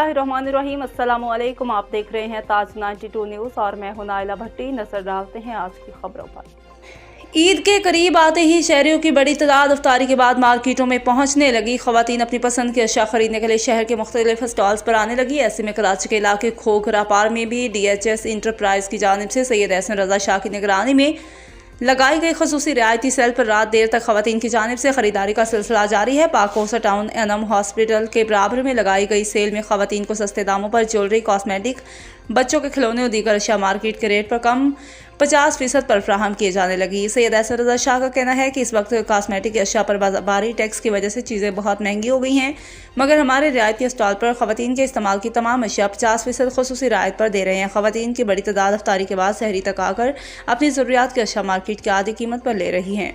बिस्मिल्लाहिर्रहमानिर्रहीम। अस्सलामुअलैकुम। आप देख रहे हैं ताज 92 न्यूज़ और मैं हूं नाइला भट्टी। नजर डालते हैं आज की खबरों पर। ईद के करीब आते ही शहरियों की बड़ी तादाद इफ्तारी के बाद मार्केटों में पहुंचने लगी। खवातीन अपनी पसंद की अशिया खरीदने के लिए शहर के मुख्तलिफ स्टॉल्स पर आने लगी। ऐसे में कराची के इलाके खोखरा पार में भी DHS इंटरप्राइज की जानिब से सैयद एहसन रजा शाह की निगरानी में लगाई गई खसूसी रियायती सेल पर रात देर तक खवातीन की जानिब से खरीदारी का सिलसिला जारी है। पाकोसा टाउन एनम हॉस्पिटल के बराबर में लगाई गई सेल में खवातीन को सस्ते दामों पर ज्वेलरी, कॉस्मेटिक, बच्चों के खिलौने और दीगर अशिया मार्केट के रेट पर कम 50% पर फ्राहम किए जाने लगी। सैयद एहसन रजा शाह का कहना है कि इस वक्त कॉस्मेटिक अशिया पर भारी टैक्स की वजह से चीज़ें बहुत महंगी हो गई हैं, मगर हमारे रियायती स्टॉल पर खवातीन के इस्तेमाल की तमाम अशिया 50% खसूसी रियायत पर दे रहे हैं। खवातीन की बड़ी तादाद इफ्तारी के बाद सहरी तक आकर अपनी ज़रूरियात की अशिया मार्केट की आधी कीमत पर ले रही हैं।